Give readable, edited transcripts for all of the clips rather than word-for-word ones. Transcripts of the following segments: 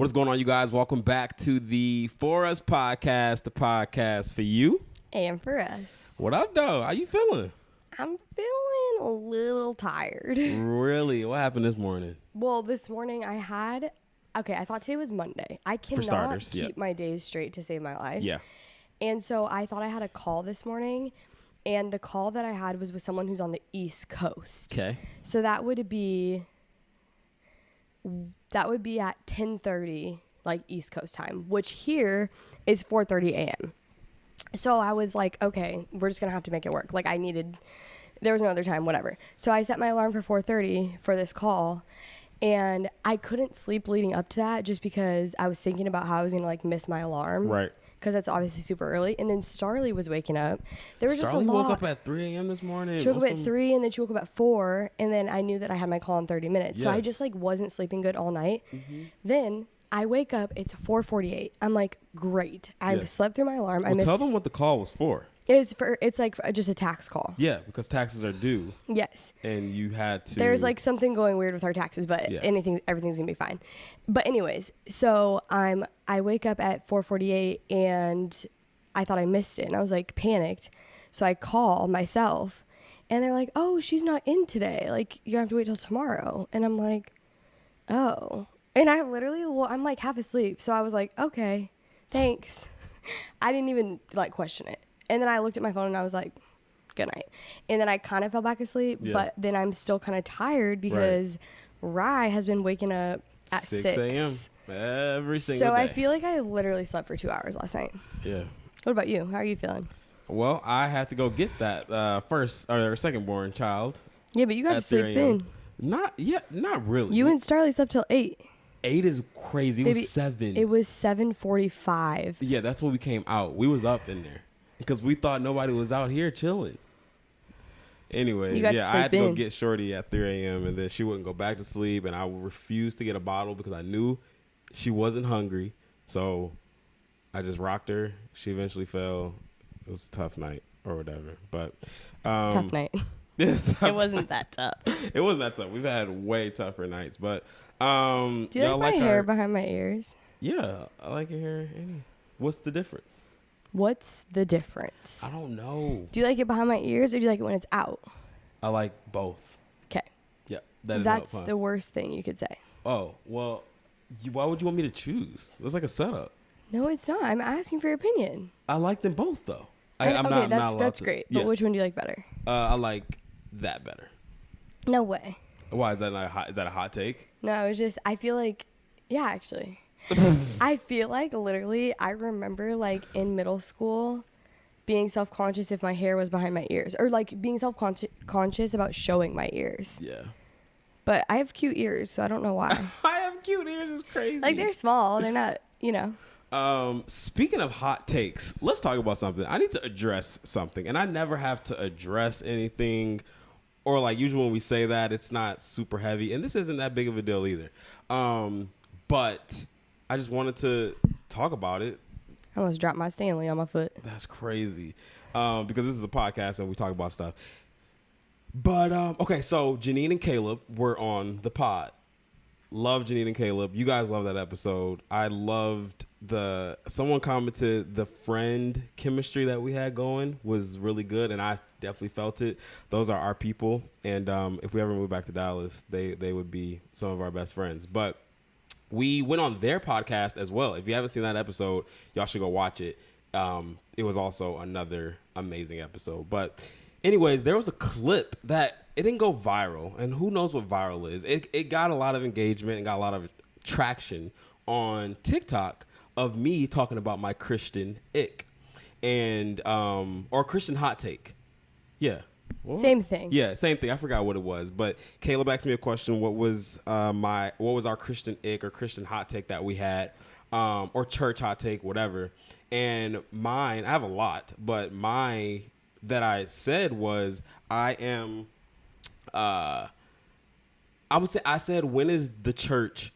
What is going on, you guys? Welcome back to the For Us podcast, the podcast for you. And for us. What up, though? How you feeling? I'm feeling a little tired. Really? What happened this morning? Well, this morning I thought today was Monday. I cannot keep my days straight to save my life. Yeah. And so I thought I had a call this morning, and the call that I had was with someone who's on the East Coast. Okay. So that would be at 10:30, like East Coast time, which here is 4:30 a.m. So I was like, okay, we're just going to have to make it work. Like there was no other time, whatever. So I set my alarm for 4:30 for this call, and I couldn't sleep leading up to that just because I was thinking about how I was going to like miss my alarm. Right. Because that's obviously super early. And then Starly was waking up. There was just a lot. Starly woke up at 3 a.m. this morning. She woke up at 3, and then she woke up at 4, and then I knew that I had my call in 30 minutes. Yes. So I just like wasn't sleeping good all night. Mm-hmm. Then I wake up, it's 4:48. I'm like, great. I slept through my alarm. Well, tell them what the call was for. It's like just a tax call. Yeah, because taxes are due. Yes. And you had to. There's like something going weird with our taxes, but everything's gonna be fine. But anyways, so I wake up at 4:48, and I thought I missed it, and I was like panicked. So I call myself, and they're like, "Oh, she's not in today. Like you have to wait till tomorrow." And I'm like, "Oh." And I'm like half asleep. So I was like, "Okay, thanks." I didn't even like question it. And then I looked at my phone and I was like, "Good night." And then I kind of fell back asleep, but then I'm still kind of tired because Rye has been waking up at 6 a.m. every single day. So I feel like I literally slept for 2 hours last night. Yeah. What about you? How are you feeling? Well, I had to go get that second born child. Yeah, but you got to sleep in. Not really. You and Starly slept till 8. 8 is crazy. Baby, it was 7. It was 7:45. Yeah, that's when we came out. We was up in there because we thought nobody was out here chilling. Anyway, I had to go get Shorty at 3 a.m. and then she wouldn't go back to sleep, and I refused to get a bottle because I knew she wasn't hungry. So I just rocked her. She eventually fell. It was a tough night or whatever. But tough night. It wasn't that tough. It wasn't that tough. We've had way tougher nights. But do you like my hair behind my ears? Yeah, I like your hair. What's the difference? What's the difference? I don't know. Do you like it behind my ears, or do you like it when it's out? I like both. Okay. Yeah. That's the worst thing you could say. Oh, well, why would you want me to choose? It's like a setup. No, it's not. I'm asking for your opinion. I like them both, though. That's great. But which one do you like better? I like that better. No way. Why? Is that a hot take? No, it was just, I feel like, yeah, actually. I feel like literally I remember like in middle school being self-conscious if my hair was behind my ears, or like being self-conscious about showing my ears. Yeah. But I have cute ears, so I don't know why. I have cute ears. It's crazy. Like they're small. They're not, Speaking of hot takes, let's talk about something. I need to address something, and I never have to address anything, or like usually when we say that, it's not super heavy, and this isn't that big of a deal either. But I just wanted to talk about it. I almost dropped my Stanley on my foot. That's crazy. Because this is a podcast and we talk about stuff. But, okay, so Janine and Caleb were on the pod. Love Janine and Caleb. You guys love that episode. I loved someone commented the friend chemistry that we had going was really good, and I definitely felt it. Those are our people, and if we ever move back to Dallas, they would be some of our best friends. But we went on their podcast as well. If you haven't seen that episode, y'all should go watch it. It was also another amazing episode. But anyways, there was a clip that it didn't go viral, and who knows what viral is. It got a lot of engagement and got a lot of traction on TikTok of me talking about my Christian ick and or Christian hot take. Yeah. What? Same thing. Yeah, same thing. I forgot what it was, but Caleb asked me a question. What was our Christian ick or Christian hot take that we had, or church hot take, whatever. And mine, I have a lot, but that I said was I said, when is the church?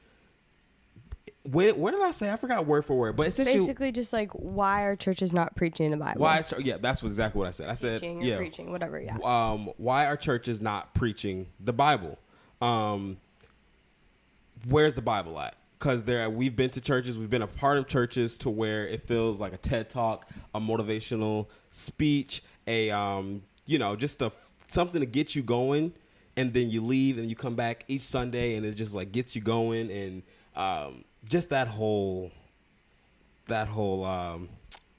Where did I say? I forgot word for word, but essentially, basically just like why are churches not preaching the Bible? That's exactly what I said. I said, preaching, whatever. Yeah. Why are churches not preaching the Bible? Where's the Bible at? because we've been to churches, we've been a part of churches to where it feels like a TED Talk, a motivational speech, just something to get you going, and then you leave and you come back each Sunday and it just like gets you going, and just that whole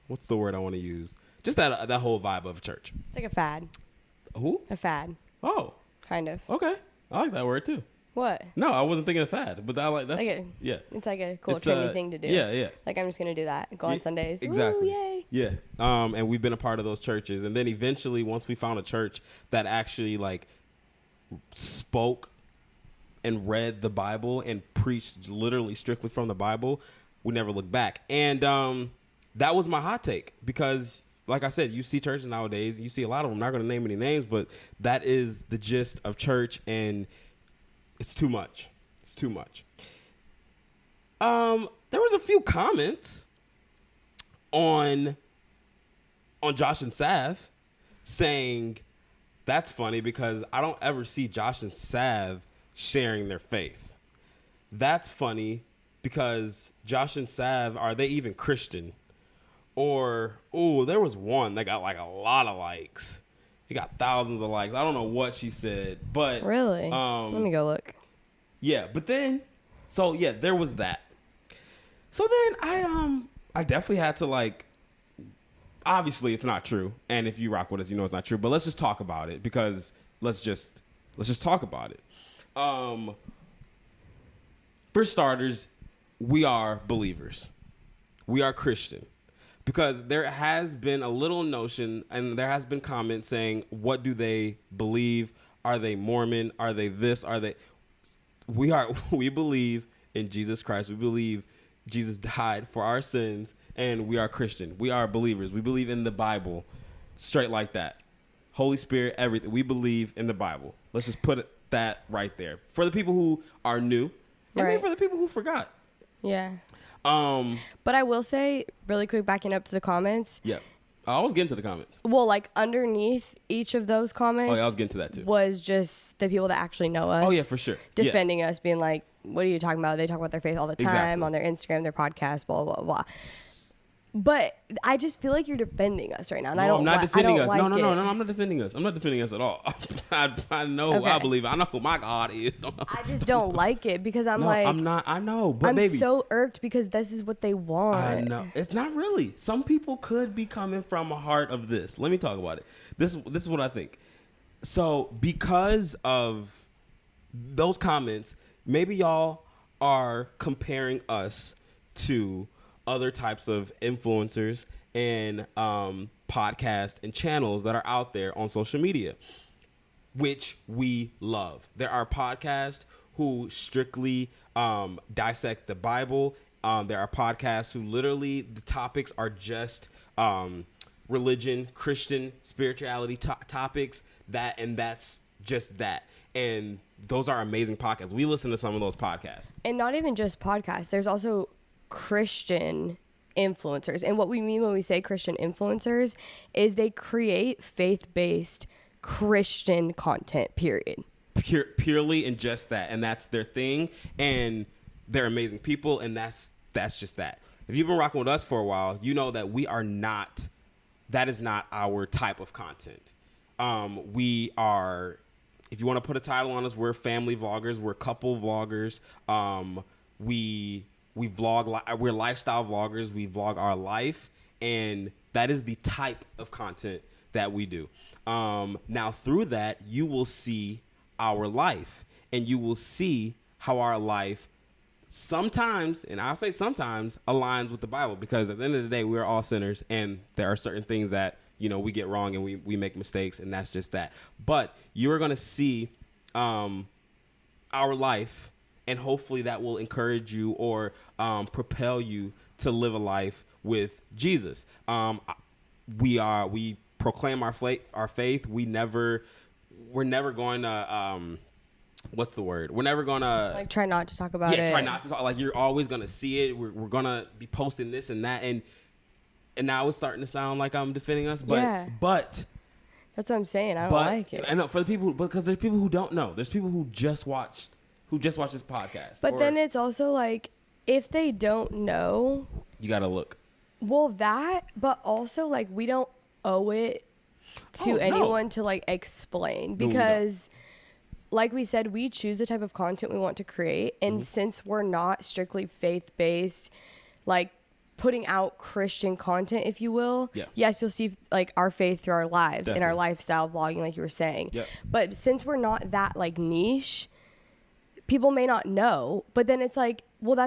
what's the word I want to use? Just that whole vibe of church. It's like a fad. Who? A fad. Oh. Kind of. Okay. I like that word too. What? No, I wasn't thinking of fad, but I like that. Yeah. It's like a cool, trendy thing to do. Yeah, yeah. Like, I'm just going to do that. Go on Sundays. Exactly. Ooh, yay. Yeah. And we've been a part of those churches. And then eventually, once we found a church that actually, like, spoke and read the Bible and preached literally strictly from the Bible, we never looked back. And that was my hot take because, like I said, you see churches nowadays. You see a lot of them. I'm not going to name any names, but that is the gist of church, and it's too much. It's too much. There was a few comments on Josh&Sav saying that's funny because I don't ever see Josh&Sav sharing their faith. That's funny because Josh&Sav, are they even Christian? Or, there was one that got like a lot of likes. He got thousands of likes. I don't know what she said, but really, let me go look. Yeah, but then, so yeah, there was that. So then I definitely had to like. Obviously, it's not true, and if you rock with us, you know it's not true. But let's just talk about it because let's just talk about it. For starters, we are believers. We are Christian. Because there has been a little notion and there has been comments saying, what do they believe? Are they Mormon? Are they this? Are they? We believe in Jesus Christ. We believe Jesus died for our sins and we are Christian. We are believers. We believe in the Bible straight like that. Holy Spirit, everything. We believe in the Bible. Let's just put that right there. For the people who are new and then for the people who forgot. Yeah. But I will say, really quick, backing up to the comments. Yeah. I was getting to the comments. Well, like underneath each of those comments. Oh, yeah, I was getting to that too. Was just the people that actually know us. Oh, yeah, for sure. Defending us, being like, what are you talking about? They talk about their faith all the time on their Instagram, their podcast, blah, blah, blah. But I just feel like you're defending us right now. And I'm not defending us. Like no, I'm not defending us. I'm not defending us at all. I know who I believe. I know who my God is. I just don't like it because I'm like. I'm not. I know. But I'm so irked because this is what they want. I know. It's not really. Some people could be coming from a heart of this. Let me talk about it. This is what I think. So because of those comments, maybe y'all are comparing us to other types of influencers and podcasts and channels that are out there on social media, which we love. There are podcasts who strictly dissect the Bible. There are podcasts who literally the topics are just religion, Christian, spirituality topics, that's just that. And those are amazing podcasts. We listen to some of those podcasts. And not even just podcasts. There's also Christian influencers. And what we mean when we say Christian influencers is they create faith-based Christian content, period. Purely and just that. And that's their thing. And they're amazing people. And that's just that. If you've been rocking with us for a while, you know that that is not our type of content. We are, if you want to put a title on us, we're family vloggers. We're couple vloggers. We vlog, we're lifestyle vloggers. We vlog our life, and that is the type of content that we do. Now, through that, you will see our life, and you will see how our life sometimes, and I'll say sometimes, aligns with the Bible, because at the end of the day, we're all sinners, and there are certain things that, we get wrong, and we make mistakes, and that's just that. But you're going to see our life, and hopefully that will encourage you or propel you to live a life with Jesus. We proclaim our faith. We're never going to what's the word? We're never going to like try not to talk about it. Yeah, try not to talk. Like you're always going to see it. We're going to be posting this and that, and now it's starting to sound like I'm defending us, but that's what I'm saying. I don't like it. I know for the people, because there's people who don't know. There's people who just watched this podcast. But then it's also like if they don't know, you gotta look. Well, but also like we don't owe it to anyone to like explain, because like we said, we choose the type of content we want to create, and since we're not strictly faith-based, like putting out Christian content, if you will, yes, you'll see like our faith through our lives and our lifestyle vlogging, like you were saying. But since we're not that like niche, people may not know, but then it's like, well,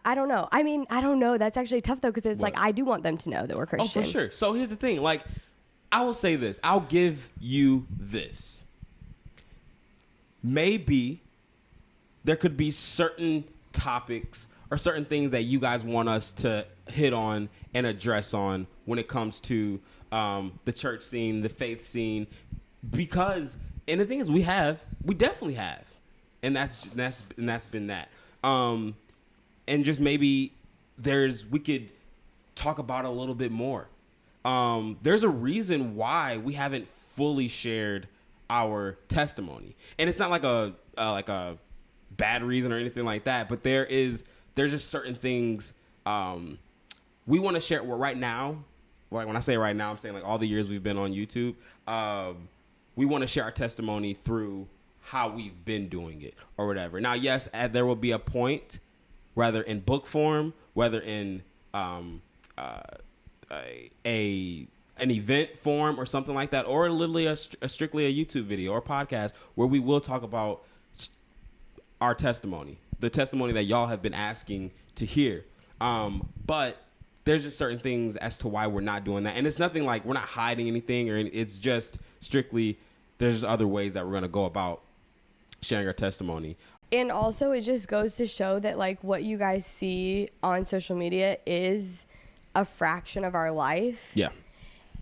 I don't know. I mean, I don't know. That's actually tough though, because it's like, I do want them to know that we're Christian. Oh, for sure. So here's the thing. Like, I will say this. I'll give you this. Maybe there could be certain topics or certain things that you guys want us to hit on and address on when it comes to the church scene, the faith scene, because, and the thing is, we definitely have, and that's been that. And just maybe we could talk about it a little bit more. There's a reason why we haven't fully shared our testimony, and it's not like a bad reason or anything like that, but there's just certain things we want to share. Well, right now, like when I say right now, I'm saying like all the years we've been on YouTube, we want to share our testimony through how we've been doing it or whatever. Now, yes, there will be a point, whether in book form, whether in an event form or something like that, or literally strictly a YouTube video or podcast, where we will talk about our testimony, the testimony that y'all have been asking to hear. But there's just certain things as to why we're not doing that. And it's nothing like we're not hiding anything, or it's just strictly there's just other ways that we're going to go about sharing our testimony. And also it just goes to show that like what you guys see on social media is a fraction of our life. Yeah.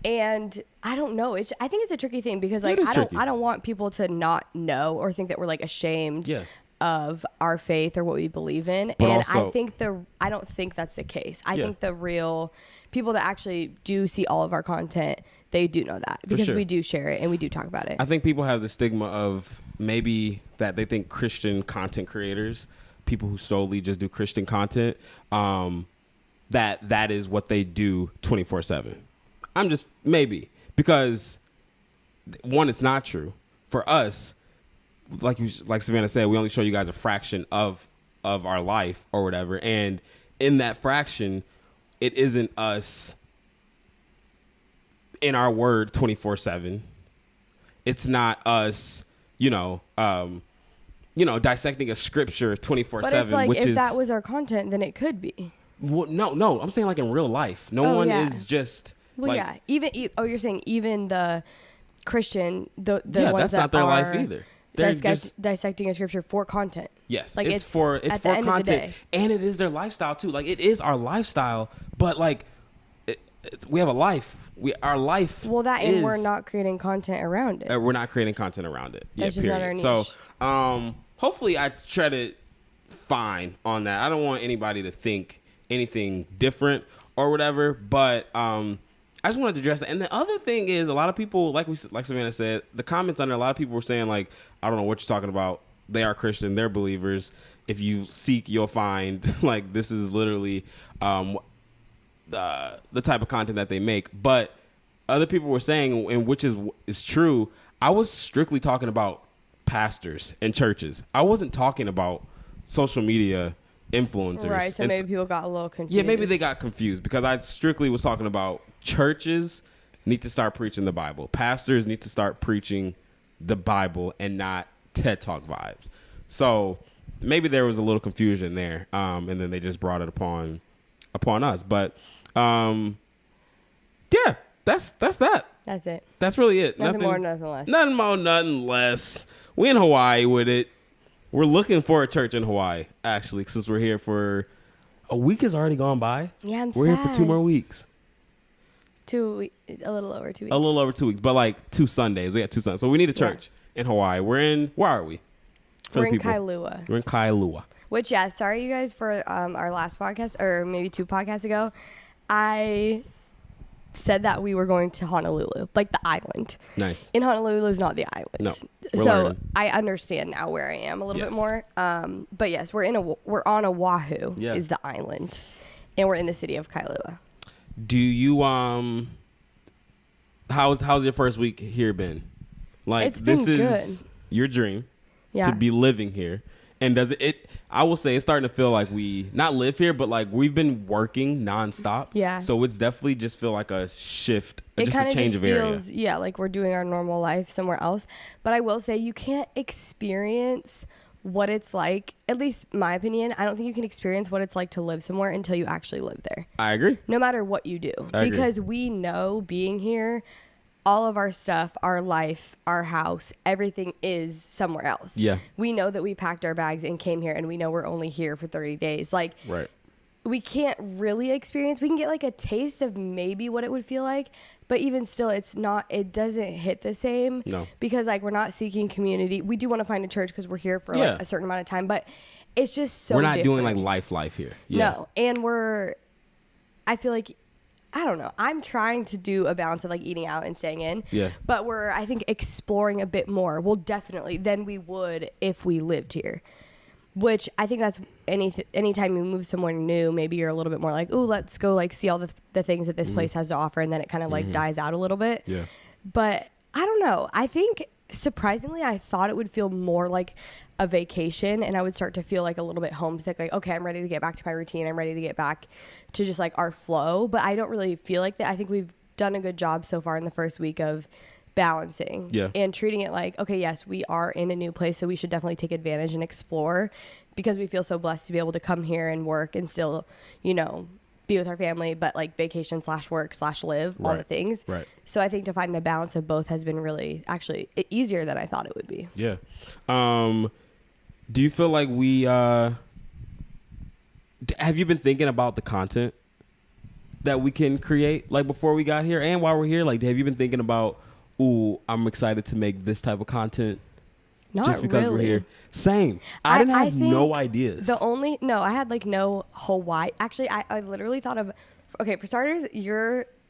And I don't know. I think it's a tricky thing, because like I don't want people to not know or think that we're like ashamed of our faith or what we believe in. But and also, I don't think that's the case. I think the real people that actually do see all of our content, they do know that, because we do share it and we do talk about it. I think people have the stigma of maybe that they think Christian content creators, people who solely just do Christian content, that is what they do 24/7. I'm just maybe, because one, it's not true. For us, like Savannah said, we only show you guys a fraction of our life or whatever, and in that fraction, it isn't us in our word 24/7. It's not us, dissecting a scripture 24/7. But it's like, if that was our content, then it could be. Well, no, I'm saying like in real life, no one is just. Well, like, you're saying even the Christian, the ones that's that not their are life either. Dissecting a scripture for content. Yes, like it's for content, and it is their lifestyle too. Like, it is our lifestyle, but like we have a life. Our life. Well, and we're not creating content around it. We're not creating content around it. That's just not our niche. So, hopefully, I tread it fine on that. I don't want anybody to think anything different or whatever, but I just wanted to address that. And the other thing is, a lot of people, like Savannah said, the comments under, a lot of people were saying like, I don't know what you're talking about. They are Christian. They're believers. If you seek, you'll find. Like, this is literally the type of content that they make. But other people were saying, and which is true, I was strictly talking about pastors and churches. I wasn't talking about social media influencers. Right, so maybe people got a little confused. Yeah, maybe they got confused, because I strictly was talking about churches need to start preaching the Bible. Pastors need to start preaching the Bible and not TED Talk vibes. So maybe there was a little confusion there, and then they just brought it upon us. But yeah, that's that. That's it. That's really it. Nothing more, nothing less. Nothing more, nothing less. We in Hawaii with it. We're looking for a church in Hawaii, actually, since we're here for a week has already gone by. Yeah, We're here for 2 more weeks. A little over 2 weeks. A little over 2 weeks, but like 2 Sundays. We got 2 Sundays. So we need a church in Hawaii. Where are we? We're in Kailua. We're in Kailua. Which, sorry you guys for our last podcast, or maybe 2 podcasts ago. I said that we were going to Honolulu, like the island. Nice. In Honolulu is not the island. No. So learning. I understand now where I am a little bit more. But yes, we're on Oahu is the island, and we're in the city of Kailua. Do you how's your first week here been? Like, it's been this is good. Your dream to be living here. And does it I will say it's starting to feel like we not live here, but like we've been working nonstop. Yeah. So it's definitely just feel like a shift, It just a change of feels, area. Yeah, like we're doing our normal life somewhere else. But I will say you can't experience what it's like, at least my opinion. I don't think you can experience what it's like to live somewhere until you actually live there. I agree. No matter what you do. Because we know being here, all of our stuff, our life, our house, everything is somewhere else. Yeah. We know that we packed our bags and came here, and we know we're only here for 30 days. Like, right. We can't really experience. We can get like a taste of maybe what it would feel like, but even still, it doesn't hit the same. No. Because like we're not seeking community. We do want to find a church because we're here for like a certain amount of time, but it's just so we're not different. doing like life here. Yeah. No. And I feel like, I don't know. I'm trying to do a balance of like eating out and staying in. Yeah. But we're, I think, exploring a bit more. Well, definitely than we would if we lived here. Which I think that's anytime you move somewhere new, maybe you're a little bit more like, ooh, let's go like see all the things that this place has to offer, and then it kind of like dies out a little bit. Yeah. But I don't know. I think surprisingly, I thought it would feel more like a vacation, and I would start to feel like a little bit homesick. Like, okay, I'm ready to get back to my routine. I'm ready to get back to just like our flow. But I don't really feel like that. I think we've done a good job so far in the first week of balancing and treating it like, okay, yes, we are in a new place, so we should definitely take advantage and explore, because we feel so blessed to be able to come here and work and still, be with our family, but like vacation / work / live, all the things. Right. So I think to find the balance of both has been really actually easier than I thought it would be. Yeah. Do you feel like we have you been thinking about the content that we can create like before we got here and while we're here? Like, have you been thinking about, ooh, I'm excited to make this type of content just because we're here? Same. I didn't have no ideas. I had like no Hawaii. Actually, I literally thought of, okay, for starters,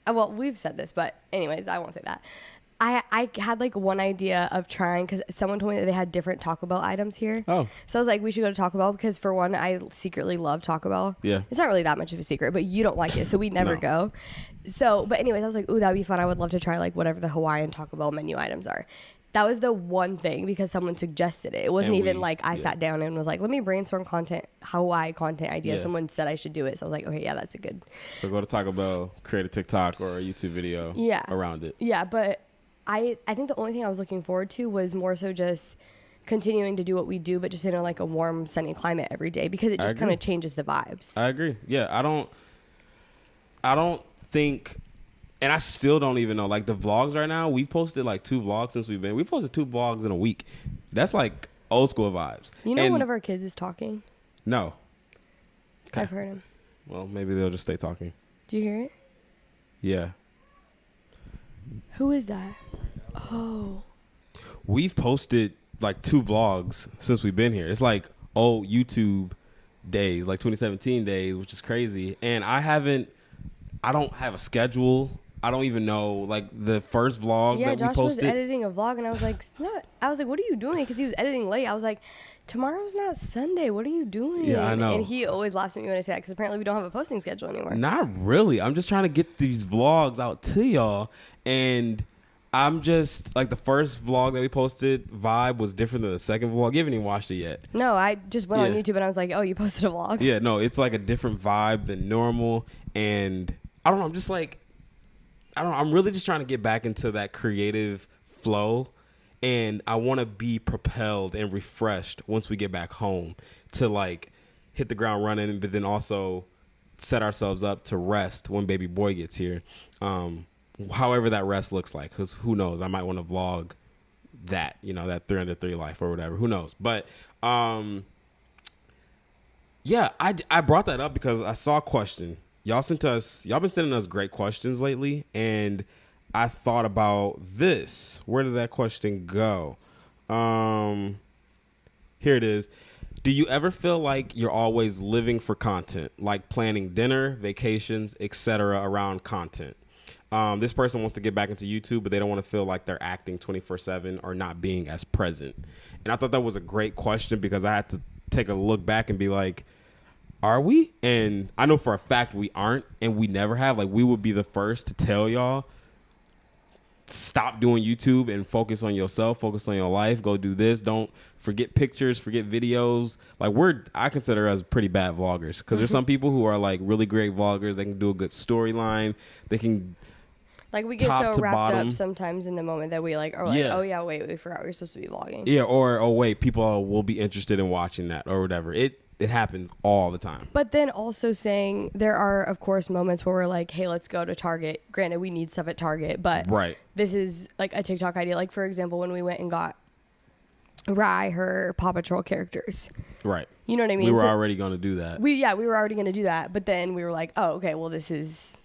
well, we've said this, but anyways, I won't say that. I had like one idea of trying, because someone told me that they had different Taco Bell items here. Oh. So I was like, we should go to Taco Bell, because for one, I secretly love Taco Bell. Yeah. It's not really that much of a secret, but you don't like it, so we never go. So, but anyways, I was like, ooh, that would be fun. I would love to try like whatever the Hawaiian Taco Bell menu items are. That was the one thing, because someone suggested it. It wasn't even like I sat down and was like, let me brainstorm Hawaii content ideas. Yeah. Someone said I should do it. So I was like, okay, yeah, that's a good. So go to Taco Bell, create a TikTok or a YouTube video around it. Yeah, but I think the only thing I was looking forward to was more so just continuing to do what we do, but just in a warm, sunny climate every day, because it just kind of changes the vibes. I agree. Yeah, I don't think, and I still don't even know, like the vlogs right now, we've posted like 2 vlogs since we posted 2 vlogs in a week. That's like old school vibes. One of our kids is talking? No. Okay. I've heard him. Well, maybe they'll just stay talking. Do you hear it? Yeah. Who is that? Oh. We've posted like 2 vlogs since we've been here. It's like old YouTube days, like 2017 days, which is crazy. And I don't have a schedule. I don't even know, like the first vlog that Josh we posted. Was editing a vlog, and I was like, what are you doing? Because he was editing late. I was like, tomorrow's not Sunday. What are you doing? Yeah, I know. And he always laughs at me when I say that, because apparently we don't have a posting schedule anymore. Not really. I'm just trying to get these vlogs out to y'all. And I'm just, like, the first vlog that we posted, vibe was different than the second vlog. You haven't even watched it yet. No, I just went on YouTube and I was like, oh, you posted a vlog? Yeah, no, it's like a different vibe than normal. And I don't know, I'm just like, I'm really just trying to get back into that creative flow. And I want to be propelled and refreshed once we get back home to like hit the ground running, but then also set ourselves up to rest when baby boy gets here. However that rest looks like, because who knows? I might want to vlog that, that 303 life or whatever. Who knows? But yeah, I brought that up because I saw a question. Y'all been sending us great questions lately, and I thought about this. Where did that question go? Here it is. Do you ever feel like you're always living for content, like planning dinner, vacations, etc. around content? This person wants to get back into YouTube, but they don't want to feel like they're acting 24/7 or not being as present. And I thought that was a great question because I had to take a look back and be like, are we? And I know for a fact we aren't, and we never have. Like, we would be the first to tell y'all, stop doing YouTube and focus on yourself, focus on your life, go do this. Don't forget pictures, forget videos. Like, I consider us pretty bad vloggers because there's some people who are like really great vloggers. They can do a good storyline. They can, like, we get so wrapped up sometimes in the moment that we like are like, oh yeah, wait, we forgot we were supposed to be vlogging. Yeah, or oh wait, people will be interested in watching that or whatever. It happens all the time. But then also saying there are, of course, moments where we're like, hey, let's go to Target. Granted, we need stuff at Target, but this is like a TikTok idea. Like, for example, when we went and got Rye her Paw Patrol characters. Right. You know what I mean? We were already going to do that. We were already going to do that. But then we were like, oh, okay, well, this is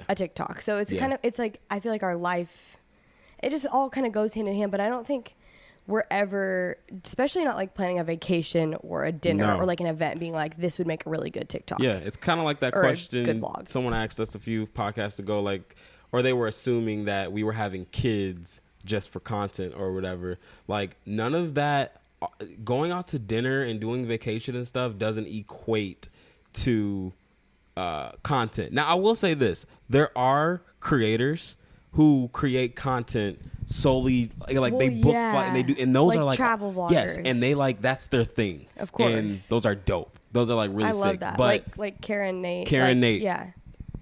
a TikTok. So it's kind of, it's like, I feel like our life, it just all kind of goes hand in hand. But I don't think we're ever, especially not like planning a vacation or a dinner or like an event, being like, this would make a really good TikTok. Yeah, it's kind of like that question someone asked us a few podcasts ago, like, or they were assuming that we were having kids just for content or whatever. Like, none of that, going out to dinner and doing vacation and stuff doesn't equate to content. Now, I will say this. There are creators who create content solely like they book flight and they do, and those like are like travel vloggers. Yes, and they like, that's their thing. Of course. And those are dope. Those are like really sick. I love that. But like Karen Nate. Yeah.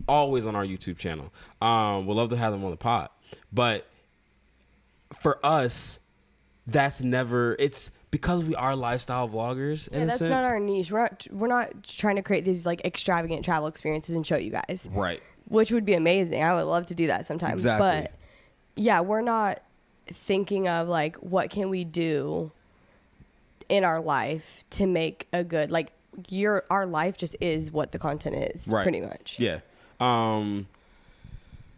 Always on our YouTube channel. We'd love to have them on the pod. But for us, that's never, it's because we are lifestyle vloggers in a sense. That's not our niche. We're not trying to create these like extravagant travel experiences and show you guys. Right. Which would be amazing. I would love to do that sometime. Exactly. But yeah, we're not thinking of like, what can we do in our life to make a good, like, our life just is what the content is, pretty much. Yeah.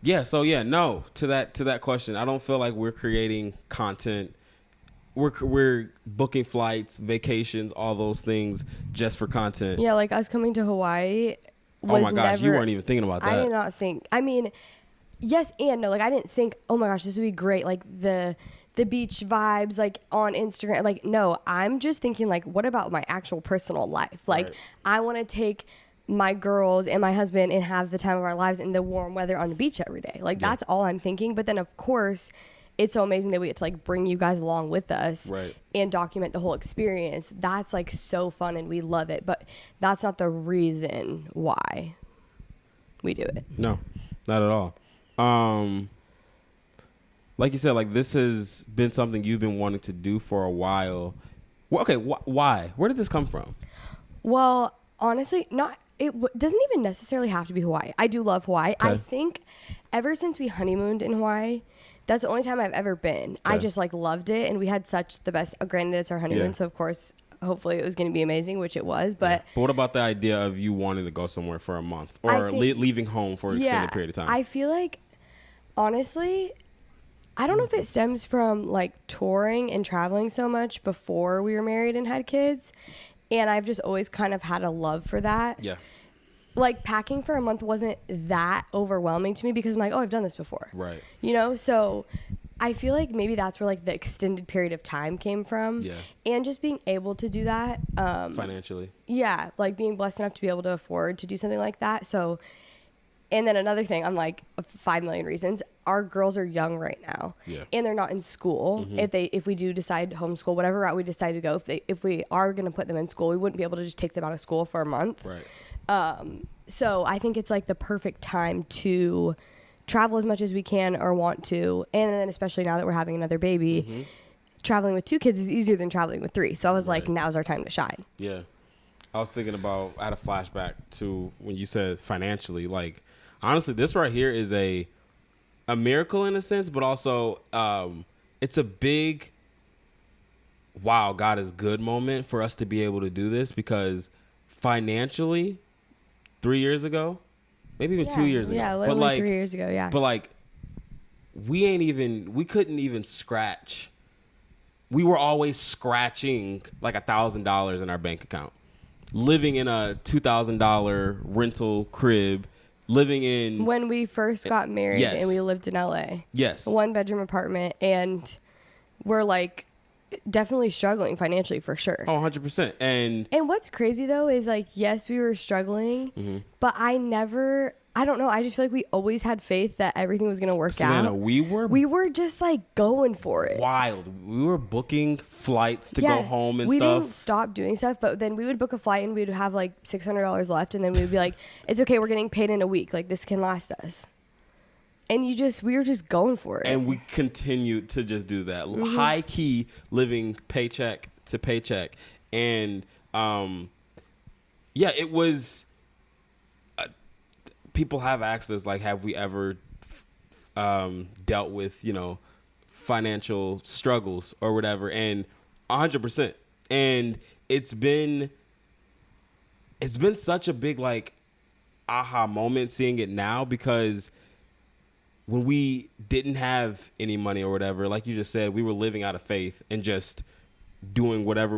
Yeah. So yeah, no, to that question, I don't feel like we're creating content. We're booking flights, vacations, all those things just for content. Yeah, like us coming to Hawaii. Oh my gosh, you weren't even thinking about that. I did not think. I mean, yes and no. Like, I didn't think, oh my gosh, this would be great. Like the beach vibes, like on Instagram. Like, no, I'm just thinking like, what about my actual personal life? Like, I want to take my girls and my husband and have the time of our lives in the warm weather on the beach every day. Like, that's all I'm thinking. But then of course, it's so amazing that we get to like bring you guys along with us and document the whole experience. That's like so fun and we love it. But that's not the reason why we do it. No, not at all. Like you said, like, this has been something you've been wanting to do for a while. Well, okay, why? Where did this come from? Well, honestly, it doesn't even necessarily have to be Hawaii. I do love Hawaii. Okay. I think ever since we honeymooned in Hawaii, that's the only time I've ever been. Okay. I just like loved it, and we had such the best. Granted, it's our honeymoon, so of course, hopefully, it was going to be amazing, which it was. But what about the idea of you wanting to go somewhere for a month or leaving home for an extended period of time? I feel like, honestly, I don't know if it stems from like touring and traveling so much before we were married and had kids, and I've just always kind of had a love for that. Yeah. Like, packing for a month wasn't that overwhelming to me because I'm like, oh, I've done this before. Right. You know, so I feel like maybe that's where like the extended period of time came from. Yeah. And just being able to do that. Financially. Yeah. Like, being blessed enough to be able to afford to do something like that. So, and then another thing, I'm like 5 million reasons. Our girls are young right now. Yeah. And they're not in school. Mm-hmm. If we do decide homeschool, whatever route we decide to go, if we are going to put them in school, we wouldn't be able to just take them out of school for a month. Right. So I think it's like the perfect time to travel as much as we can or want to. And then especially now that we're having another baby, traveling with 2 kids is easier than traveling with 3. So I was like, now's our time to shine. Yeah. I was thinking about, I had a flashback to when you said financially, like, honestly, this right here is a miracle in a sense, but also, it's a big, wow, God is good moment for us to be able to do this, because financially, 3 years ago, maybe even 2 years ago. Yeah, literally, but like, 3 years ago, yeah. But like, we couldn't even scratch. We were always scratching like $1,000 in our bank account, living in a $2,000 rental crib, living in when we first got married and we lived in LA. Yes. A 1-bedroom apartment, and we're like definitely struggling financially for sure. Oh, 100%. And what's crazy though is like, yes, we were struggling, but I don't know. I just feel like we always had faith that everything was going to work out. We were just like going for it. Wild. We were booking flights to go home and stuff. We didn't stop doing stuff, but then we would book a flight and we would have like $600 left. And then we would be like, it's okay. We're getting paid in a week. Like this can last us. And we were just going for it. And we continued to just do that. High key living paycheck to paycheck. And it was... people have asked us, like, have we ever dealt with, financial struggles or whatever? And 100%. And it's been such a big, like, aha moment seeing it now, because when we didn't have any money or whatever, like you just said, we were living out of faith and just not doing whatever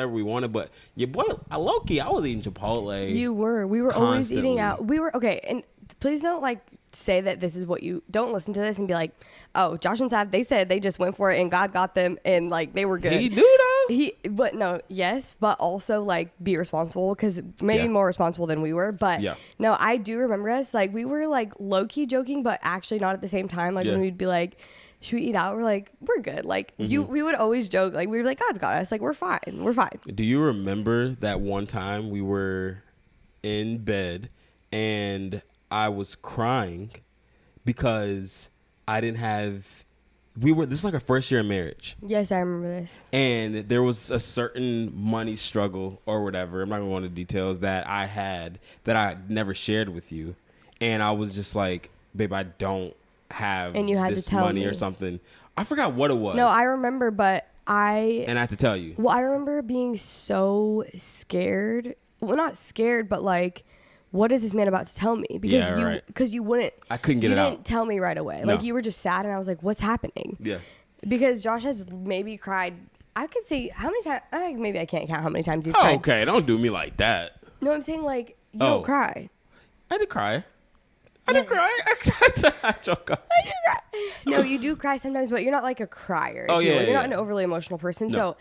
we wanted. But your boy, low-key, I was eating Chipotle. You were. We were constantly. Always eating out. We were, okay, and please don't, like, say that this is what don't listen to this and be like, oh, Josh and Sav, they said they just went for it and God got them and, like, they were good. He do, though. But no, yes, but also, like, be responsible, because maybe more responsible than we were. But no, I do remember us, like, we were, like, low-key joking, but actually not at the same time. Like, when we'd be like, should we eat out? We're like, we're good. Like, we would always joke. Like, we were like, God's got us. Like, we're fine. We're fine. Do you remember that one time we were in bed and I was crying because I didn't have... this is like our first year of marriage. Yes, I remember this. And there was a certain money struggle or whatever. I'm not going to go into details that I had that I never shared with you. And I was just like, babe, I don't have and you had this to tell money me. Or something. I forgot what it was. No, I remember, but I had to tell you. Well, I remember being so scared. Well, not scared, but like, what is this man about to tell me? Because you wouldn't. I couldn't get it out. You didn't tell me right away. No. Like, you were just sad, and I was like, what's happening? Yeah. Because Josh has maybe cried. I could say how many times. Maybe I can't count how many times you've cried. Okay, don't do me like that. No, I'm saying, like, you don't cry. I did cry. I didn't cry. I joke. I didn't cry. No, you do cry sometimes, but you're not like a crier. You're not an overly emotional person. No. So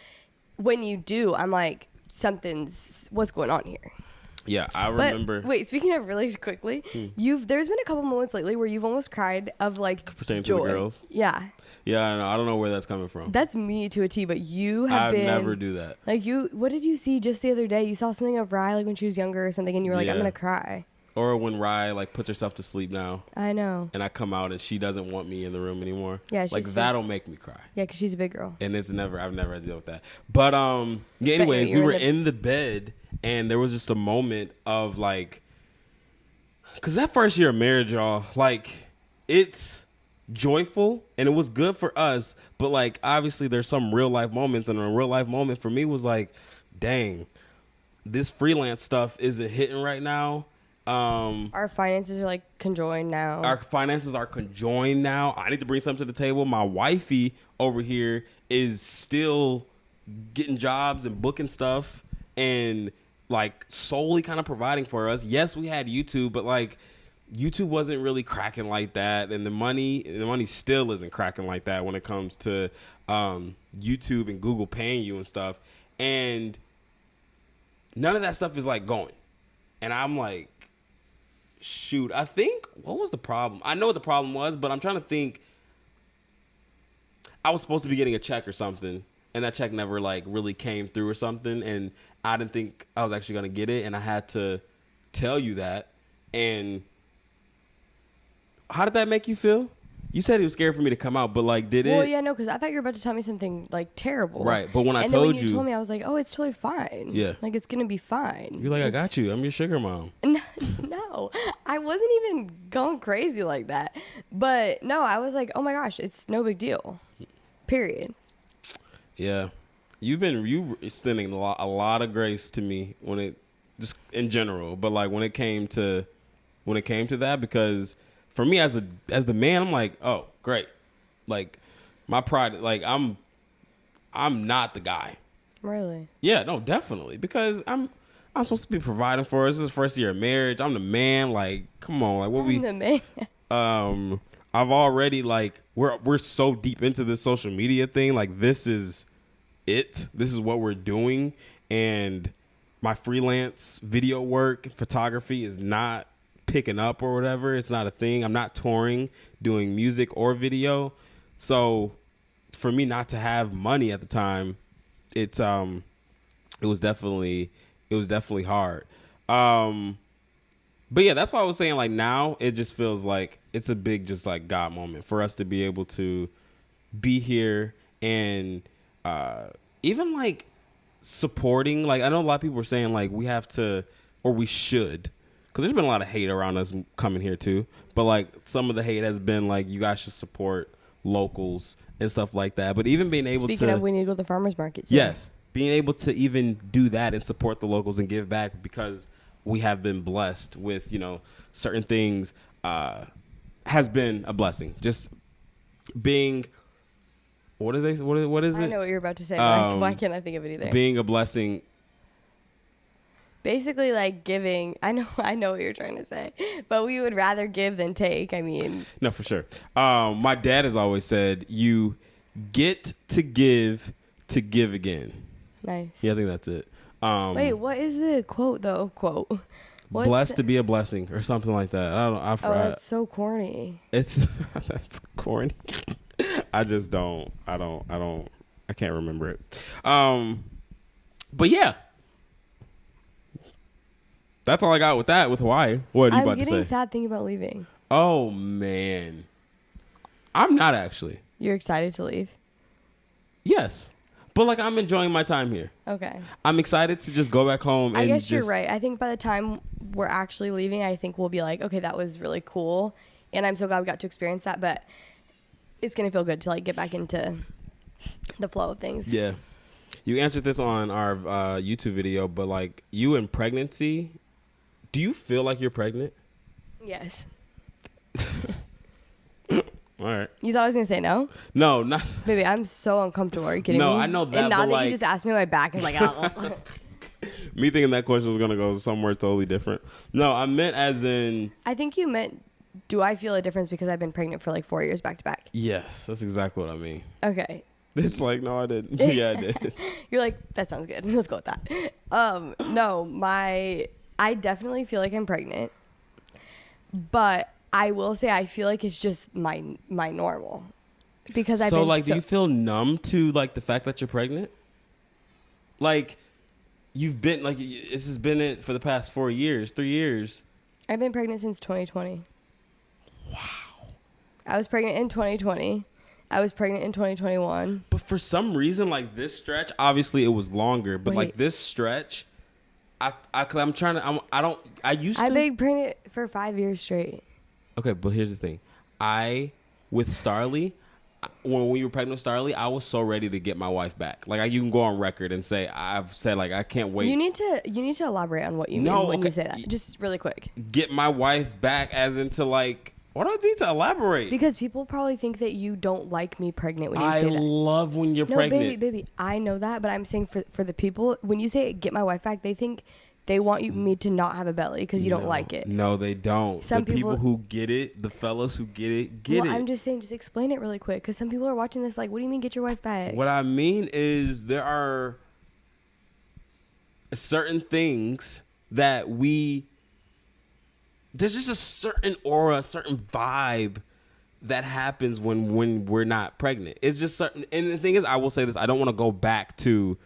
when you do, I'm like, what's going on here? Yeah, I remember. But, wait, speaking of really quickly, there's been a couple moments lately where you've almost cried of like pertaining joy. To the girls. Yeah. Yeah, I don't know where that's coming from. That's me to a T, but you have been. I never do that. Like, what did you see just the other day? You saw something of Rye, like when she was younger or something, and you were like, I'm gonna cry. Or when Rye like puts herself to sleep now. I know. And I come out and she doesn't want me in the room anymore. Yeah, like that'll make me cry. Yeah, because she's a big girl. And I've never had to deal with that. But anyways, we were in the bed and there was just a moment of like, because that first year of marriage, y'all, like, it's joyful and it was good for us, but like obviously there's some real life moments, and a real life moment for me was like, dang, this freelance stuff isn't hitting right now. Our finances are like conjoined now. I need to bring something to the table. My wifey over here is still getting jobs and booking stuff and like solely kind of providing for us. Yes, we had YouTube, but like YouTube wasn't really cracking like that, and the money still isn't cracking like that when it comes to YouTube and Google paying you and stuff. And none of that stuff is like going. And I'm like, shoot, I think, what was the problem? I know what the problem was, but I'm trying to think. I was supposed to be getting a check or something, and that check never like really came through or something, and I didn't think I was actually going to get it, and I had to tell you that. And how did that make you feel? You said it was scared for me to come out, but like, did it? Well, yeah, no, because I thought you were about to tell me something like terrible. Right, but when I told you, and then when you told me, I was like, oh, it's totally fine. Yeah, like it's gonna be fine. You're like, I got you. I'm your sugar mom. No, I wasn't even going crazy like that. But no, I was like, oh my gosh, it's no big deal. Period. Yeah, you extending a lot of grace to me when it just in general, but like when it came to that, because for me as the man, I'm like, oh, great. Like my pride, like I'm not the guy. Really? Yeah, no, definitely. Because I'm I'm supposed to be providing for us. This is the first year of marriage. I'm the man. Like, come on. Like, what I'm the man. I've already like we're so deep into this social media thing. Like, this is it. This is what we're doing. And my freelance video work, photography is not picking up or whatever. It's not a thing. I'm not touring, doing music or video. So for me not to have money at the time, it was definitely hard. But yeah, that's why I was saying, like, now it just feels like it's a big just like God moment for us to be able to be here and even like supporting. Like, I know a lot of people are saying like we have to or we should, because there's been a lot of hate around us coming here too. But like some of the hate has been like you guys should support locals and stuff like that. But even being able Speaking of, we need to go to the farmers market too. Yes, being able to even do that and support the locals and give back, because we have been blessed with, you know, certain things has been a blessing. Just being, what is it? I know what you're about to say. But why can't I think of it either? Being a blessing. Basically, like giving. I know what you're trying to say, but we would rather give than take. I mean, no, for sure. My dad has always said, "You get to give again." Nice. Yeah, I think that's it. Wait, what is the quote though? What's blessed to be a blessing or something like that. I don't know. I forgot. Oh, that's so corny. That's corny. I just don't. I can't remember it. But yeah. That's all I got with that, with Hawaii. What are you about to say? I'm getting sad thinking about leaving. Oh, man. I'm not actually. You're excited to leave? Yes. But, like, I'm enjoying my time here. Okay. I'm excited to just go back home. I guess you're right. I think by the time we're actually leaving, I think we'll be like, okay, that was really cool. And I'm so glad we got to experience that. But it's going to feel good to, like, get back into the flow of things. Yeah. You answered this on our YouTube video, but, like, you in pregnancy, do you feel like you're pregnant? Yes. All right. You thought I was going to say no? No, not. Baby, I'm so uncomfortable. Are you kidding me? No, I know that. And now that you just asked me my back, is like, oh. Me thinking that question was going to go somewhere totally different. No, I meant as in. I think you meant, do I feel a difference because I've been pregnant for like 4 years back to back? Yes, that's exactly what I mean. Okay. It's like, no, I didn't. Yeah, I did. You're like, that sounds good. Let's go with that. No, I definitely feel like I'm pregnant, but I will say I feel like it's just my normal, because I've been so like, do you feel numb to like the fact that you're pregnant? Like, you've been like, this has been it for the past 3 years. I've been pregnant since 2020. Wow. I was pregnant in 2020. I was pregnant in 2021. But for some reason, like this stretch, obviously it was longer, but like this stretch, I've been pregnant for 5 years straight. Okay, but here's the thing. With Starly, when we were pregnant with Starly, I was so ready to get my wife back. Like, you can go on record and say, I've said, like, I can't wait. You need to elaborate on what you mean when you say that. Just really quick. Get my wife back, as into, like, what do I need to elaborate? Because people probably think that you don't like me pregnant when you say that. I love when you're pregnant. No, baby, I know that, but I'm saying for the people, when you say get my wife back, they think they want me to not have a belly because you don't like it. No, they don't. Some people who get it, the fellas who get it, I'm just saying, just explain it really quick, because some people are watching this like, what do you mean get your wife back? What I mean is there are certain things that there's just a certain aura, a certain vibe that happens when we're not pregnant. It's just certain. And the thing is, I will say this, I don't want to go back to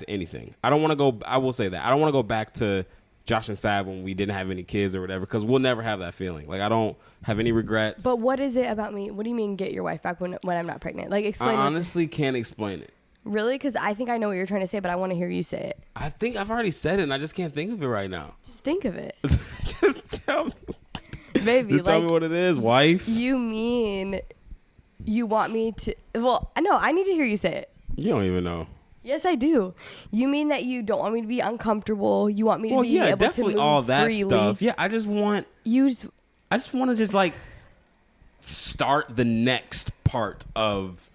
anything. I will say that. I don't want to go back to Josh&Sav when we didn't have any kids or whatever, because we'll never have that feeling. Like, I don't have any regrets. But what is it about me? What do you mean get your wife back when I'm not pregnant? Like, explain it. I honestly can't explain it. Really? Because I think I know what you're trying to say, but I want to hear you say it. I think I've already said it, and I just can't think of it right now. Just think of it. Just tell me. Baby, just tell me what it is, wife. You mean you want me to... Well, no, I need to hear you say it. You don't even know. Yes, I do. You mean that you don't want me to be uncomfortable? You want me to be able to move all that freely. Stuff. Yeah, I just want to just like start the next part of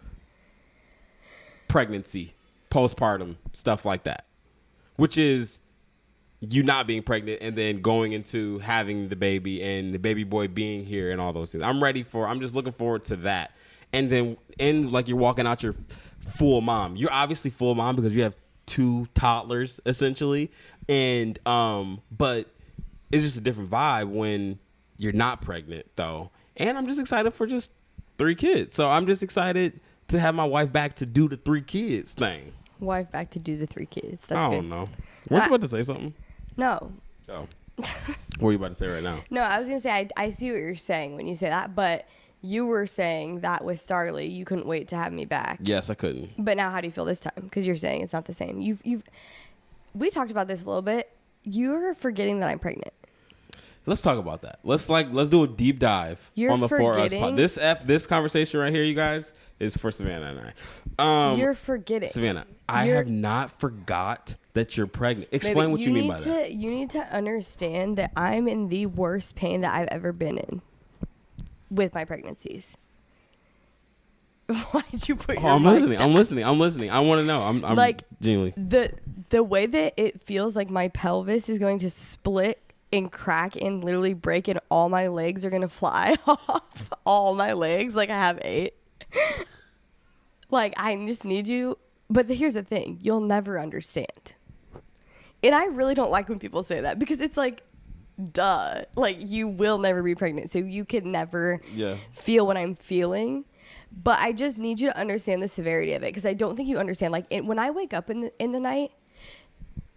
pregnancy, postpartum, stuff like that, which is you not being pregnant and then going into having the baby and the baby boy being here and all those things. I'm just looking forward to that. And then, like you're walking out your full mom. You're obviously full mom because you have 2 toddlers essentially. And, but it's just a different vibe when you're not pregnant though. And I'm just excited for just 3 kids. So I'm just excited to have my wife back to do the 3 kids thing. Wife back to do the 3 kids. That's I good. don't know. Weren't you about to say something? No. Oh. What are you about to say right now? No, I was going to say, I see what you're saying when you say that, but you were saying that with Starly, you couldn't wait to have me back. Yes, I couldn't. But now how do you feel this time? Because you're saying it's not the same. We talked about this a little bit. You're forgetting that I'm pregnant. Let's talk about that. Let's do a deep dive on the 4Us pod. This conversation right here, you guys, is for Savannah and I. You're forgetting. Savannah, I have not forgot that you're pregnant. Explain what you mean by that. You need to understand that I'm in the worst pain that I've ever been in with my pregnancies. Why'd you put your I'm mic listening. down? I'm listening. I want to know. I'm like genuinely. The way that it feels like my pelvis is going to split and crack and literally break and all my legs are going to fly off. All my legs. Like I have 8. Like I just need you. But here's the thing. You'll never understand. And I really don't like when people say that because it's like, duh. Like you will never be pregnant. So you can never feel what I'm feeling. But I just need you to understand the severity of it because I don't think you understand. Like when I wake up in the night,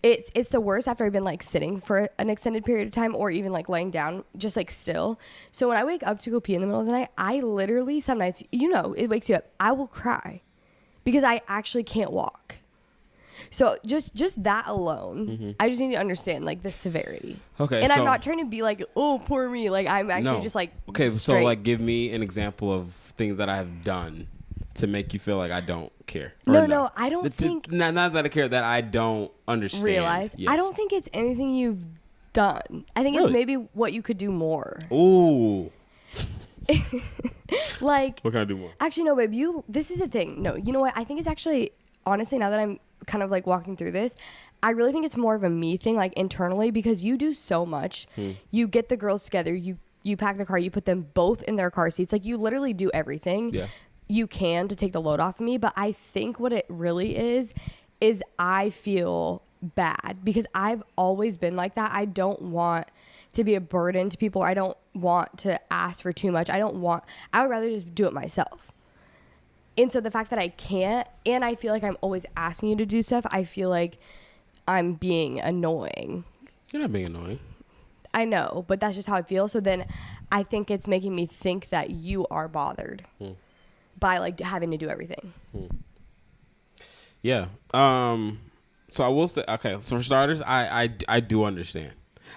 it's the worst after I've been like sitting for an extended period of time or even like laying down just like still. So when I wake up to go pee in the middle of the night, I literally some nights, it wakes you up. I will cry because I actually can't walk. So just that alone, I just need to understand like the severity. Okay. And I'm not trying to be like, oh, poor me. Like I'm actually just like, okay. straight. So like give me an example of things that I have done to make you feel like I don't care. No, I don't think. Not that I care, that I don't understand. Realize. Yes. I don't think it's anything you've done. I think it's maybe what you could do more. Ooh. Like. What can I do more? Actually, no, babe. This is a thing. No, you know what? I think it's actually, honestly, now that I'm kind of like walking through this, I really think it's more of a me thing, like internally, because you do so much. You get the girls together. You pack the car. You put them both in their car seats. Like you literally do everything. Yeah. You can to take the load off of me, but I think what it really is I feel bad because I've always been like that. I don't want to be a burden to people. I don't want to ask for too much. I would rather just do it myself. And so the fact that I can't, and I feel like I'm always asking you to do stuff, I feel like I'm being annoying. You're not being annoying. I know, but that's just how I feel. So then I think it's making me think that you are bothered. By like having to do everything. Yeah. So I will say, okay. So for starters, I do understand.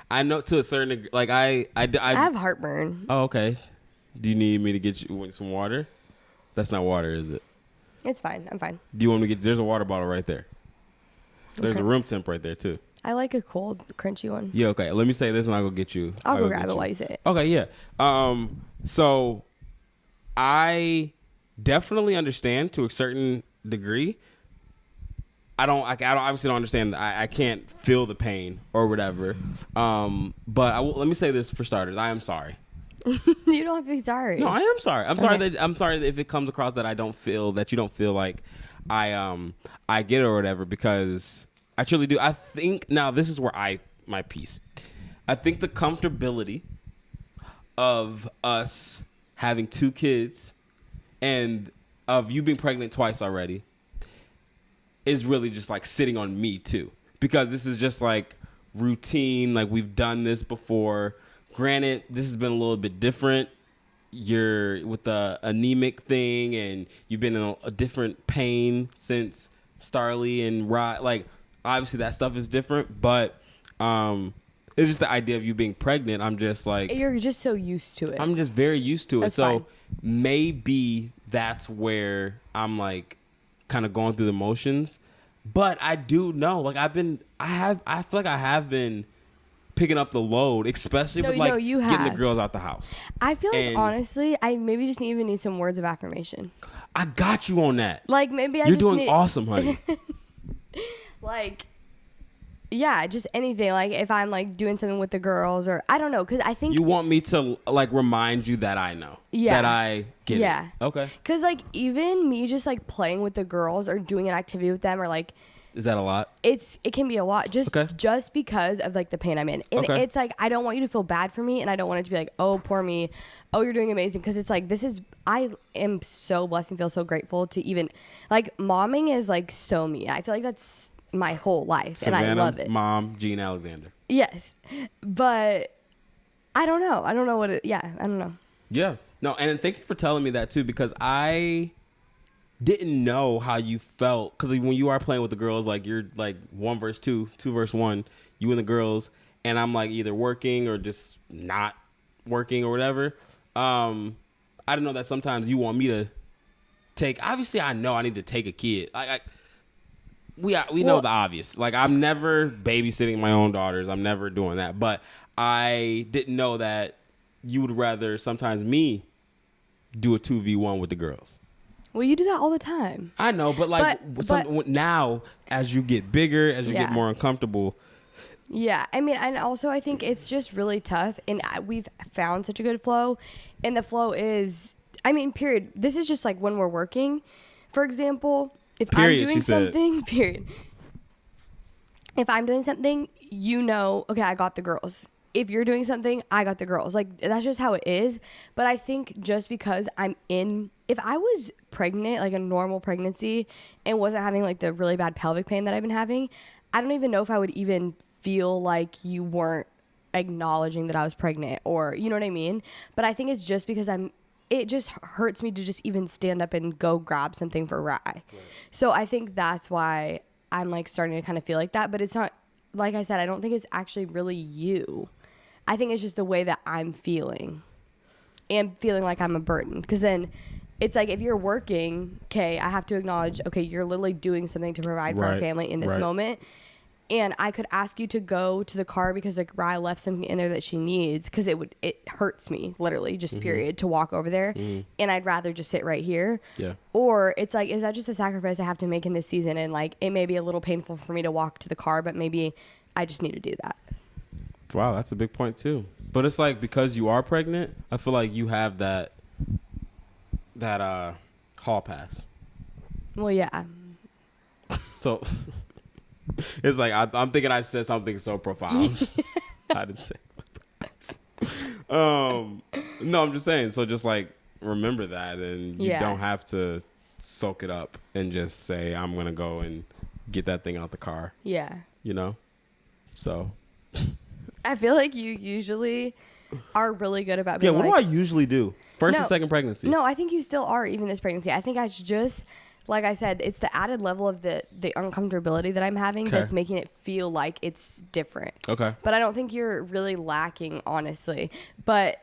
I know to a certain degree, like I have heartburn. Oh, okay. Do you need me to get you some water? That's not water, is it? It's fine. I'm fine. Do you want me to get? There's a water bottle right there. There's a room temp right there too. I like a cold, crunchy one. Yeah. Okay. Let me say this, and I'll go get you. I'll go grab it while you say it. Okay. Yeah. So I definitely understand to a certain degree. I obviously don't understand. I can't feel the pain or whatever. But let me say this for starters. I am sorry. You don't have to be sorry. No, I am sorry. I'm sorry that if it comes across that you don't feel like I get it or whatever, because I truly do. I think now this is where my piece. I think the comfortability of us having 2 kids and of you being pregnant twice already is really just like sitting on me too, because this is just like routine. Like we've done this before. Granted, this has been a little bit different. You're with the anemic thing and you've been in a different pain since Starly and Rod. Like obviously that stuff is different, but it's just the idea of you being pregnant. I'm just like, you're just so used to it. I'm just very used to it. That's so fine. Maybe that's where I'm like kind of going through the motions. But I do know, like I feel like I have been picking up the load, especially with like getting the girls out the house. I feel like honestly, I maybe just even need some words of affirmation. I got you on that. Like maybe you're doing awesome, honey. Like Yeah, just anything. Like if I'm like doing something with the girls, or I don't know, because I think you want me to like remind you that I know. Yeah. That I get Yeah. it. Okay. Because like even me just like playing with the girls or doing an activity with them, or like, is that a lot? It can be a lot just because of like the pain I'm in. And it's like I don't want you to feel bad for me, and I don't want it to be like, oh, poor me. Oh, you're doing amazing, because it's like I am so blessed and feel so grateful to even like momming is like so me. I feel like that's my whole life, Savannah, and I love it. Mom, Jean Alexander. Yes, but I don't know. I don't know what it. Yeah, I don't know. Yeah, no, and thank you for telling me that too, because I didn't know how you felt, because when you are playing with the girls, like you're like 1 versus 2, 2 versus 1, you and the girls, and I'm like either working or just not working or whatever. I didn't know that sometimes you want me to take. Obviously, I know I need to take a kid. We know the obvious. Like I'm never babysitting my own daughters. I'm never doing that. But I didn't know that you would rather sometimes me do a 2v1 with the girls. Well, you do that all the time. I know, but now as you get bigger, as you get more uncomfortable. Yeah, I mean, and also I think it's just really tough, and we've found such a good flow, and the flow is, I mean, period. This is just like when we're working, for example, if I'm doing something, period. If I'm doing something, okay, I got the girls. If you're doing something, I got the girls. Like, that's just how it is. But I think just because if I was pregnant, like a normal pregnancy, and wasn't having like the really bad pelvic pain that I've been having, I don't even know if I would even feel like you weren't acknowledging that I was pregnant, or you know what I mean? But I think it's just because it just hurts me to just even stand up and go grab something for Rye. Right. So I think that's why I'm like starting to kind of feel like that. But it's not, like I said, I don't think it's actually really you. I think it's just the way that I'm feeling, and feeling like I'm a burden. Because then it's like if you're working, okay, I have to acknowledge, okay, you're literally doing something to provide for our family in this moment. And I could ask you to go to the car because like Rye left something in there that she needs, because it hurts me literally, just period, to walk over there, and I'd rather just sit right here. Yeah. Or it's like, is that just a sacrifice I have to make in this season? And like it may be a little painful for me to walk to the car, but maybe I just need to do that. Wow, that's a big point too. But it's like, because you are pregnant, I feel like you have that hall pass. Well, yeah. So it's like I'm thinking I said something so profound. I didn't say it. No, I'm just saying. So just like remember that, and you don't have to soak it up and just say I'm gonna go and get that thing out the car. Yeah. You know. So. I feel like you usually are really good about being what do I usually do? First and second pregnancy. No, I think you still are, even this pregnancy. I think I just, like I said, it's the added level of the uncomfortability that I'm having that's making it feel like it's different. Okay. But I don't think you're really lacking, honestly. But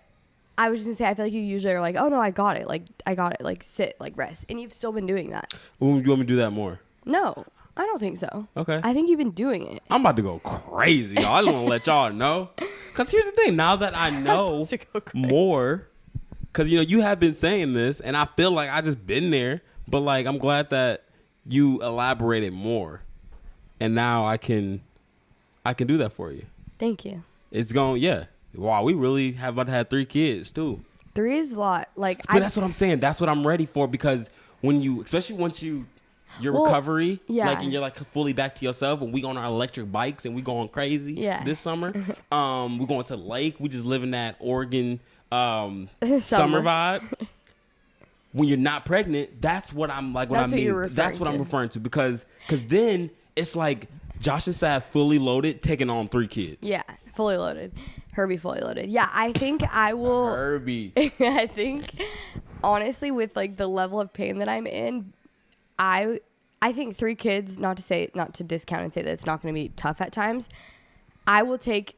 I was just going to say, I feel like you usually are like, oh, no, I got it. Like, sit, like, rest. And you've still been doing that. Well, you want me to do that more? No. I don't think so. Okay. I think you've been doing it. I'm about to go crazy, y'all. I just want to let y'all know. Because here's the thing. Now that I know more, because, you have been saying this, and I feel like I just been there. But, like, I'm glad that you elaborated more. And now I can do that for you. Thank you. It's going, Wow, we really have about to have 3 kids, too. 3 is a lot. But that's what I'm saying. That's what I'm ready for. Because especially once your recovery, like, and you're like fully back to yourself, and we go on our electric bikes and we going crazy this summer. We're going to the lake. We just living that Oregon summer vibe. When you're not pregnant, that's what I'm like. What I mean, that's what I'm referring to, because then it's like Josh&Sav fully loaded, taking on 3 kids. Yeah, fully loaded. Herbie fully loaded. Yeah, I think I will. Herbie. I think honestly, with like the level of pain that I'm in, I think 3 kids, not to discount and say that it's not going to be tough at times. I will take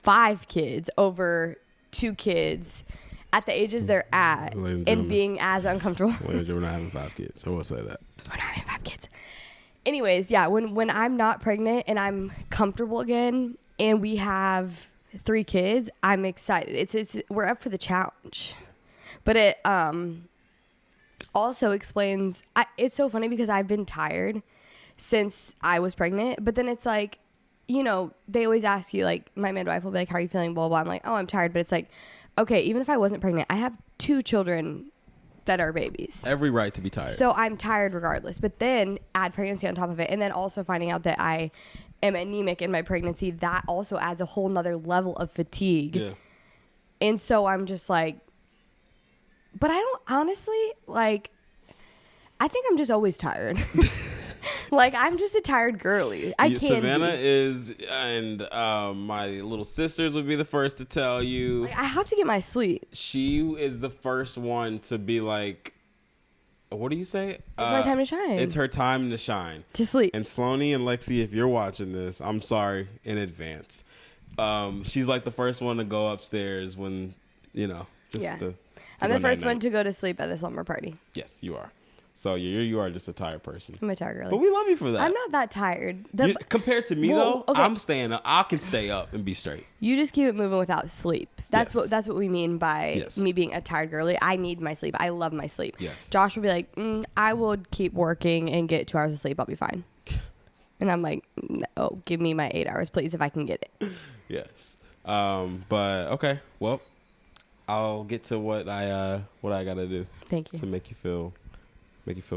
5 kids over 2 kids at the ages they're at and being as uncomfortable. We're not having 5 kids, so we'll say that. We're not having 5 kids. Anyways, yeah, when I'm not pregnant and I'm comfortable again and we have 3 kids, I'm excited. We're up for the challenge. But it also explains, it's so funny because I've been tired since I was pregnant, but then it's like you know, they always ask you, like, my midwife will be like, how are you feeling, blah, blah, blah. I'm like, oh, I'm tired. But it's like, okay, even if I wasn't pregnant, I have 2 children that are babies. Every right to be tired. So I'm tired regardless. But then add pregnancy on top of it. And then also finding out that I am anemic in my pregnancy, that also adds a whole nother level of fatigue. Yeah. And so I'm just like, but I don't, honestly, like, I think I'm just always tired. Like, I'm just a tired girly. I can't Savannah be. is, and my little sisters would be the first to tell you. Like, I have to get my sleep. She is the first one to be like, what do you say? It's my time to shine. It's her time to shine. To sleep. And Sloane and Lexi, if you're watching this, I'm sorry in advance. She's like the first one to go upstairs when, you know, just to I'm the first one to go to sleep at the slumber party. Yes, you are. So you are just a tired person. I'm a tired girl. But we love you for that. I'm not that tired. Compared to me, though, okay. I'm staying up. I can stay up and be straight. You just keep it moving without sleep. That's what we mean by me being a tired girly. I need my sleep. I love my sleep. Yes. Josh will be like, I will keep working and get 2 hours of sleep. I'll be fine. And I'm like, no, give me my 8 hours, please, if I can get it. Yes. But okay. Well, I'll get to what I gotta do. Thank you. To make you feel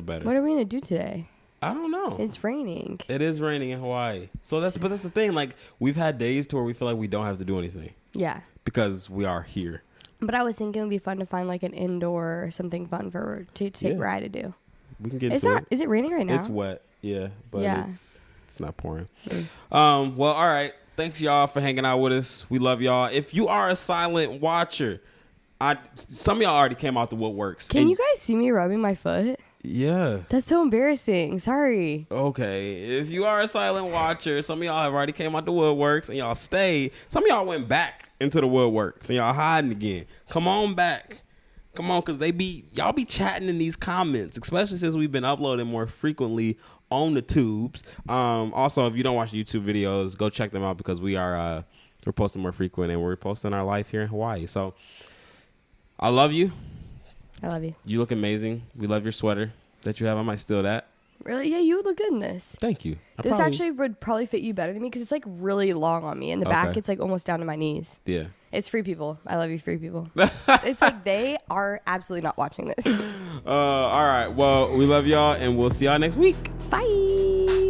better. What are we gonna do today? I don't know. It's raining. It is raining in Hawaii. So that's the thing. Like, we've had days to where we feel like we don't have to do anything. Yeah. Because we are here. But I was thinking it would be fun to find like an indoor or something fun to take Rye to do. We can get into it. Is it raining right now? It's wet. Yeah. But it's not pouring. Mm. Well, all right. Thanks y'all for hanging out with us. We love y'all. If you are a silent watcher, some of y'all already came out the woodworks. Can you guys see me rubbing my foot? Yeah. That's so embarrassing. Sorry. Okay. If you are a silent watcher, some of y'all have already came out the woodworks and y'all stayed. Some of y'all went back into the woodworks and y'all hiding again. Come on back. Come on, because y'all be chatting in these comments, especially since we've been uploading more frequently on the tubes. Also, if you don't watch YouTube videos, go check them out because we're posting more frequent and we're posting our life here in Hawaii. So I love you. I love you. You look amazing. We love your sweater that you have. I might steal that. Really? Yeah, you would look good in this. Thank you. This actually would probably fit you better than me because it's like really long on me. In the back, it's like almost down to my knees. Yeah. It's free people. I love you, free people. It's like they are absolutely not watching this. All right. Well, we love y'all and we'll see y'all next week. Bye.